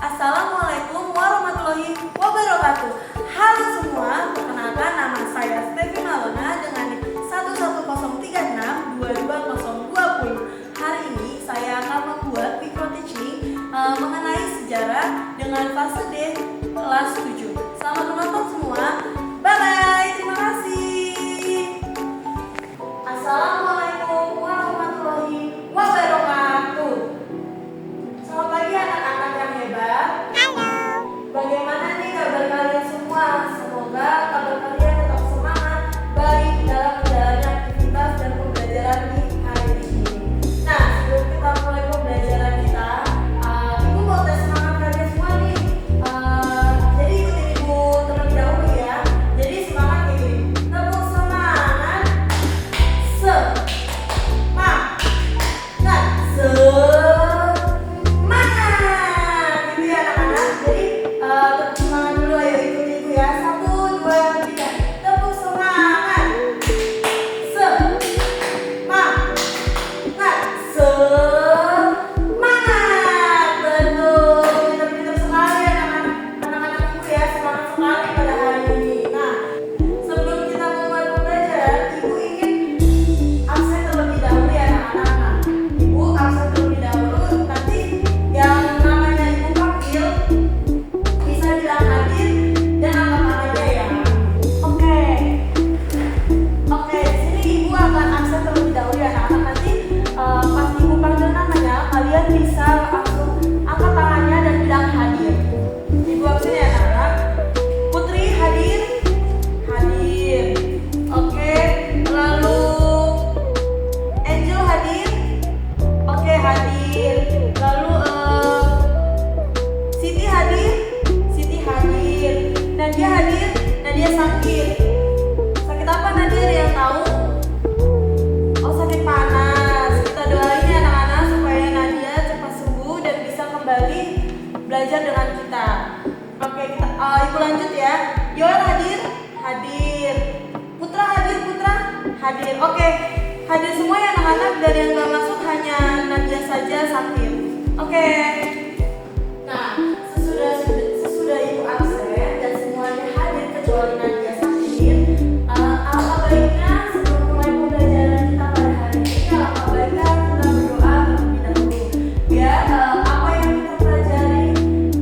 Assalamualaikum warahmatullahi wabarakatuh. Halo semua, perkenalkan nama saya Stevi Malona dengan NIM 110362220. Hari ini saya akan membuat video teaching mengenai sejarah dengan fase D kelas 7. Selamat menonton semua. Bye bye. Terima kasih. Assalamualaikum warahmatullahi wabarakatuh. Selamat pagi anak-anak yang hebat. Bagaimana nih kabar kalian semua? Semoga kabar kalian tetap semangat, baik dalam menjalani aktivitas dan pembelajaran di hari ini. Nah, sebelum kita mulai pembelajaran kita, Ibu mau tes semangat kalian semua nih. Jadi ikutin Ibu terlebih dahulu ya. Jadi semangat kayak gini. Tepuk semangat. Nadia sakit apa Nadia? Ada yang tahu? Oh, sakit panas. Kita doain ya anak-anak supaya Nadia cepat sembuh dan bisa kembali belajar dengan kita. Oke, Ibu lanjut ya. Yoel hadir? Hadir. Putra hadir? Putra hadir. Oke, hadir semua ya anak-anak. Dari yang gak masuk hanya Nadia saja sakit. Oke. Nah, sesudah Ibu absen dan semuanya hadir kecuali Nadia sakit, alangkah baiknya sebelum mulai pembelajaran kita pada hari ini, alangkah baiknya kita berdoa terlebih dahulu biar apa yang kita pelajari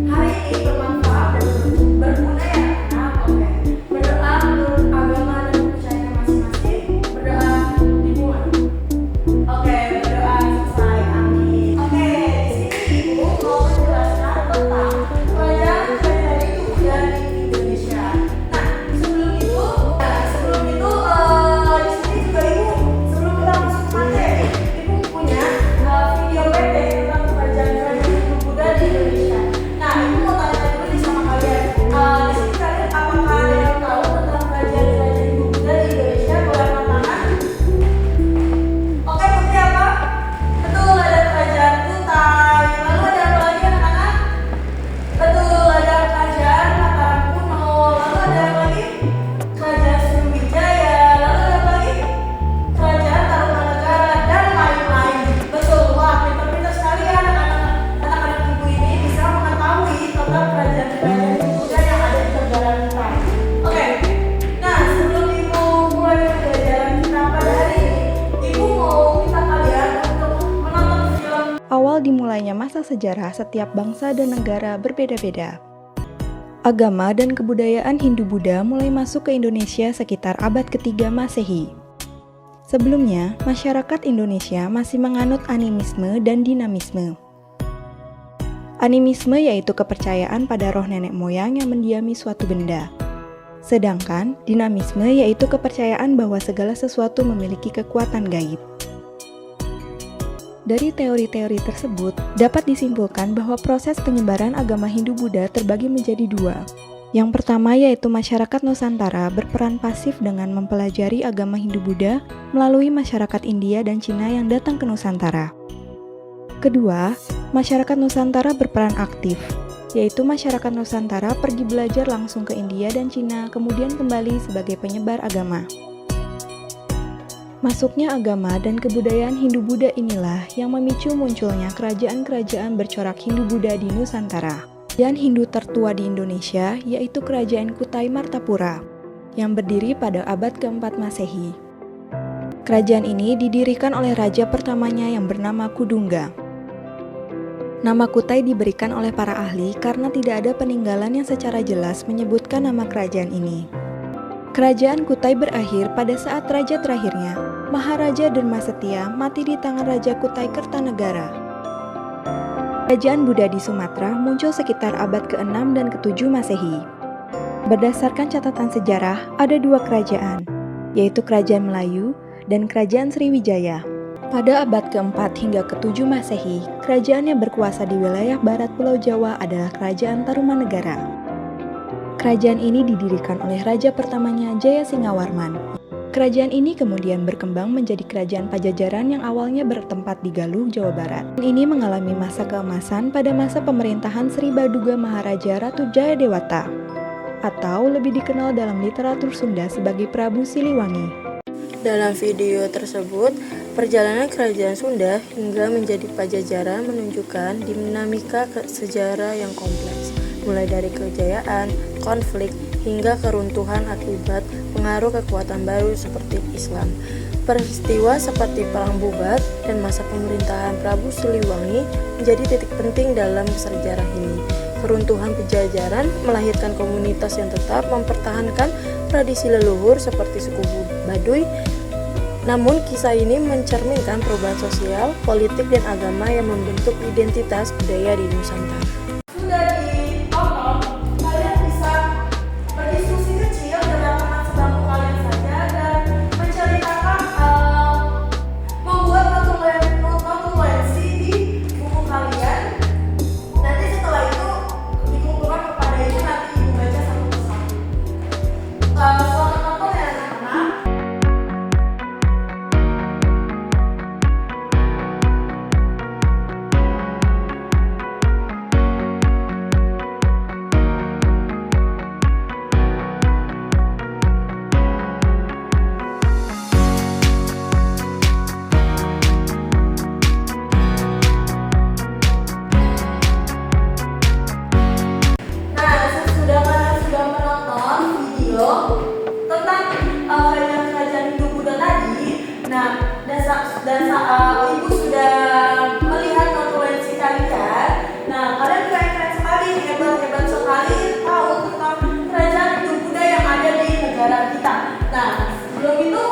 hari ini bermanfaat dan berguna ya anak. Oke, berdoa menurut agama dan kepercayaan masing-masing. Berdoa dimulai. Oke, berdoa selesai. Amin. Oke, di sini Ibu mau menjelaskan tentang pelajaran Hindu Buddha di Indonesia. Nah, sebelum itu di sini juga Ibu, sebelum kita masuk ke materi, Ibu punya video pendek tentang kerajaan Hindu Buddha di Indonesia. Nah, Ibu mau tanya dulu nih sama kalian. Di sini kalian apakah ada yang tahu tentang kerajaan Hindu Buddha di Indonesia? Boleh angkat tangan. Oke, Putri apa? Betul, ada kerajaan Kutai. Lalu ada apa lagi anak-anak? Betul, ada kerajaan Mataram kuno. Lalu ada apa lagi? Kerajaan Sriwijaya. Lalu ada apa lagi? Kerajaan Tarumanegara dan lain-lain. Betul, wah pintar-pintar sekali ya anak-anak Ibu ini bisa mengetahui tentang kerajaan-kerajaan Buddha yang ada di negara kita. Oke, nah sebelum Ibu mulai pembelajaran kita pada hari ini, Ibu mau minta kalian untuk menonton film. Awal dimulainya masa sejarah setiap bangsa dan negara berbeda-beda. Agama dan kebudayaan Hindu-Buddha mulai masuk ke Indonesia sekitar abad ketiga Masehi. Sebelumnya, masyarakat Indonesia masih menganut animisme dan dinamisme. Animisme yaitu kepercayaan pada roh nenek moyang yang mendiami suatu benda. Sedangkan dinamisme yaitu kepercayaan bahwa segala sesuatu memiliki kekuatan gaib. Dari teori-teori tersebut, dapat disimpulkan bahwa proses penyebaran agama Hindu-Buddha terbagi menjadi dua. Yang pertama yaitu masyarakat Nusantara berperan pasif dengan mempelajari agama Hindu-Buddha melalui masyarakat India dan Cina yang datang ke Nusantara. Kedua, masyarakat Nusantara berperan aktif, yaitu masyarakat Nusantara pergi belajar langsung ke India dan Cina, kemudian kembali sebagai penyebar agama. Masuknya agama dan kebudayaan Hindu-Buddha inilah yang memicu munculnya kerajaan-kerajaan bercorak Hindu-Buddha di Nusantara. Kerajaan Hindu tertua di Indonesia yaitu Kerajaan Kutai Martapura yang berdiri pada abad keempat Masehi. Kerajaan ini didirikan oleh raja pertamanya yang bernama Kudungga. Nama Kutai diberikan oleh para ahli karena tidak ada peninggalan yang secara jelas menyebutkan nama kerajaan ini. Kerajaan Kutai berakhir pada saat raja terakhirnya, Maharaja Dharmasetia, mati di tangan Raja Kutai Kertanegara. Kerajaan Buddha di Sumatera muncul sekitar abad ke-6 dan ke-7 Masehi. Berdasarkan catatan sejarah, ada dua kerajaan, yaitu Kerajaan Melayu dan Kerajaan Sriwijaya. Pada abad ke-4 hingga ke-7 Masehi, kerajaan yang berkuasa di wilayah barat Pulau Jawa adalah Kerajaan Tarumanegara. Kerajaan ini didirikan oleh raja pertamanya Jaya Singawarman. Kerajaan ini kemudian berkembang menjadi Kerajaan Pajajaran yang awalnya bertempat di Galuh, Jawa Barat. Ini mengalami masa keemasan pada masa pemerintahan Sri Baduga Maharaja Ratu Jayadewata, atau lebih dikenal dalam literatur Sunda sebagai Prabu Siliwangi. Dalam video tersebut, perjalanan kerajaan Sunda hingga menjadi Pajajaran menunjukkan dinamika sejarah yang kompleks, mulai dari kejayaan, konflik, hingga keruntuhan akibat pengaruh kekuatan baru seperti Islam. Peristiwa seperti Perang Bubat dan masa pemerintahan Prabu Siliwangi menjadi titik penting dalam sejarah ini. Keruntuhan Pajajaran melahirkan komunitas yang tetap mempertahankan tradisi leluhur seperti suku Baduy. Namun kisah ini mencerminkan perubahan sosial, politik, dan agama yang membentuk identitas budaya di Nusantara. Sudah ditonton, kalian bisa berdiskusi kecil dengan teman sebangku kalian saja dan menceritakan membuat notulensi di buku kalian. Nanti setelah itu dikumpulkan kepada ibu, nanti ibu baca satu persatu. Selamat nonton ya anak-anak. Ibu sudah melihat notulensi kalian. Nah, kalian keren-keren sekali, hebat-hebat sekali tahu tentang kerajaan Hindu Buddha yang ada di negara kita. Nah, sebelum itu